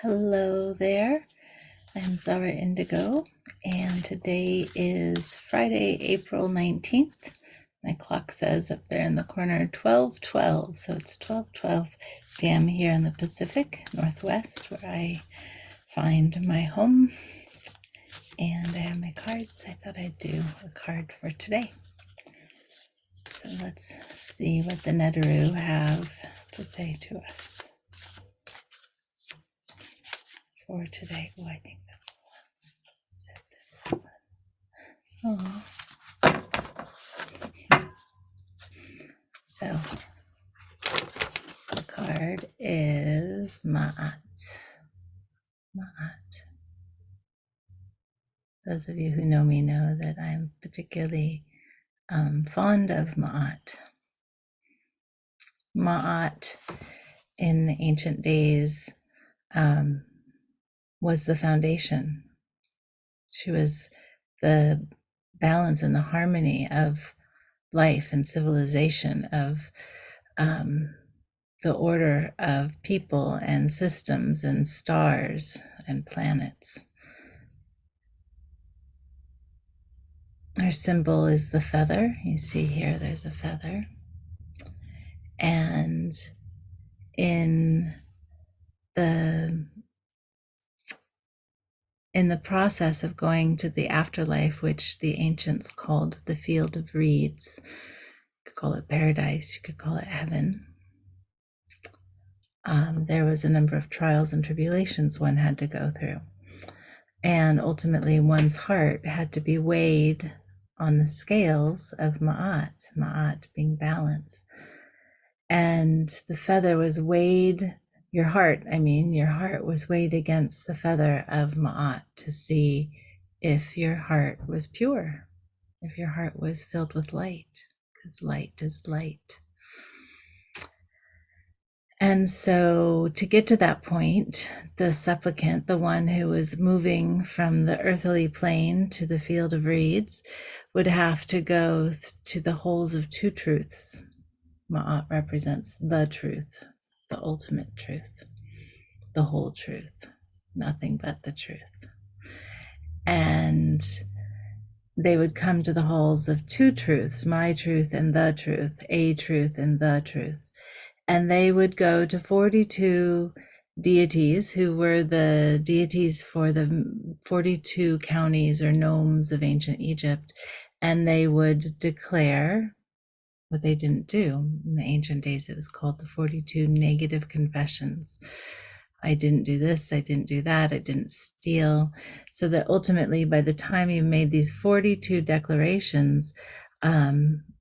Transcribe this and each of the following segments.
Hello there, I'm Zahra Indigo, and today is Friday, April 19th. My clock says up there in the corner 12:12, so it's 12:12 p.m. here in the Pacific Northwest, where I find my home. And I have my cards. I thought I'd do a card for today. So let's see what the Neteru have to say to us for today. Oh, I think that's the one. Oh. So the card is Ma'at. Ma'at. Those of you who know me know that I'm particularly fond of Ma'at. Ma'at in the ancient days was the foundation. She was the balance and the harmony of life and civilization, of the order of people and systems and stars and planets. Our symbol is the feather. You see here, there's a feather. And in the process of going to the afterlife, which the ancients called the field of reeds, you could call it paradise, you could call it heaven. There was a number of trials and tribulations one had to go through. And ultimately, one's heart had to be weighed on the scales of Ma'at, Ma'at being balance. And the feather was weighed, your heart was weighed against the feather of Ma'at to see if your heart was pure, if your heart was filled with light, because light is light. And so to get to that point, the supplicant, the one who was moving from the earthly plane to the field of reeds, would have to go to the holes of two truths. Ma'at represents the truth, the ultimate truth, the whole truth, nothing but the truth. And they would come to the halls of two truths, my truth and the truth, a truth and the truth. And they would go to 42 deities who were the deities for the 42 counties or nomes of ancient Egypt. And they would declare what they didn't do. In the ancient days, it was called the 42 negative confessions. I didn't do this, I didn't do that, I didn't steal. So that ultimately, by the time you've made these 42 declarations,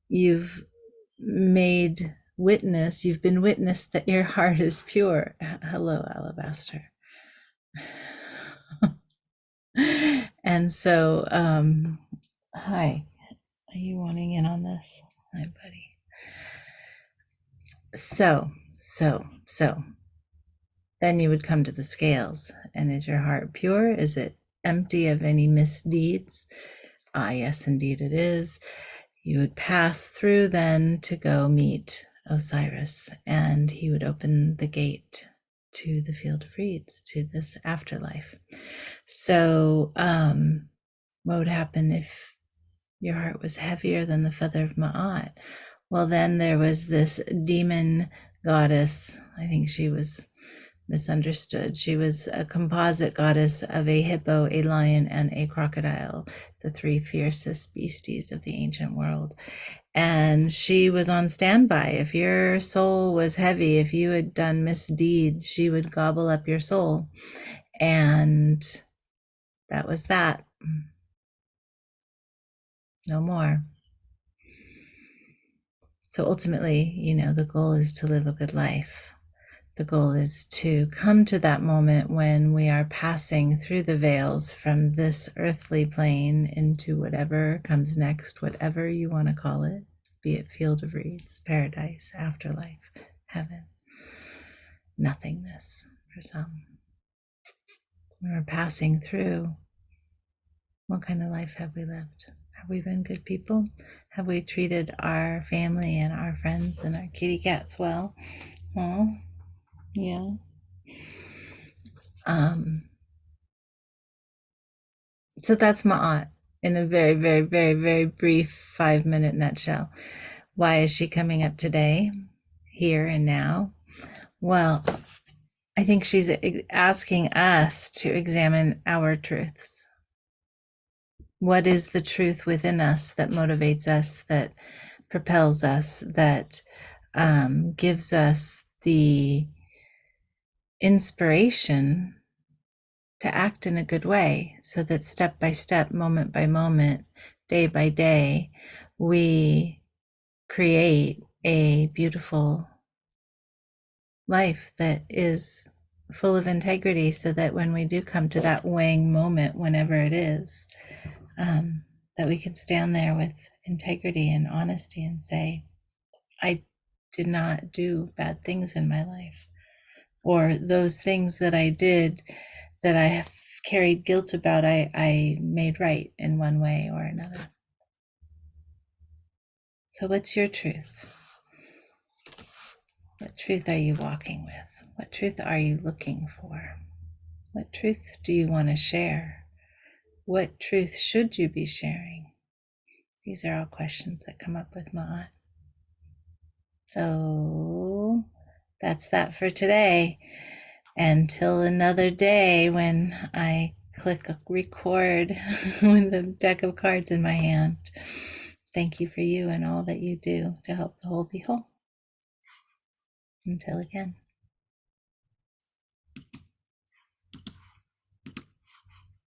you've been witnessed that your heart is pure. Hello, Alabaster. And so, hi, are you wanting in on this? Hi, buddy. So, then you would come to the scales. And is your heart pure? Is it empty of any misdeeds? Ah, yes, indeed it is. You would pass through then to go meet Osiris, and he would open the gate to the field of reeds, to this afterlife. So what would happen if your heart was heavier than the feather of Ma'at? Well, then there was this demon goddess. I think she was misunderstood. She was a composite goddess of a hippo, a lion, and a crocodile, the three fiercest beasties of the ancient world. And she was on standby. If your soul was heavy, if you had done misdeeds, she would gobble up your soul. And that was that. No more. So ultimately, the goal is to live a good life. The goal is to come to that moment when we are passing through the veils from this earthly plane into whatever comes next, whatever you want to call it, be it field of reeds, paradise, afterlife, heaven, nothingness for some. When we're passing through, what kind of life have we lived? Have we been good people? Have we treated our family and our friends and our kitty cats well? Oh, yeah. So that's Ma'at in a very, very, very, very brief 5-minute nutshell. Why is she coming up today, here and now? Well, I think she's asking us to examine our truths. What is the truth within us that motivates us, that propels us, that gives us the inspiration to act in a good way, so that step by step, moment by moment, day by day, we create a beautiful life that is full of integrity, so that when we do come to that weighing moment, whenever it is, that we can stand there with integrity and honesty and say, I did not do bad things in my life, or those things that I did that I have carried guilt about, I made right in one way or another. So what's your truth? What truth are you walking with? What truth are you looking for? What truth do you want to share? What truth should you be sharing? These are all questions that come up with Ma'at. So that's that for today. Until another day when I click record with the deck of cards in my hand. Thank you for you and all that you do to help the whole be whole. Until again.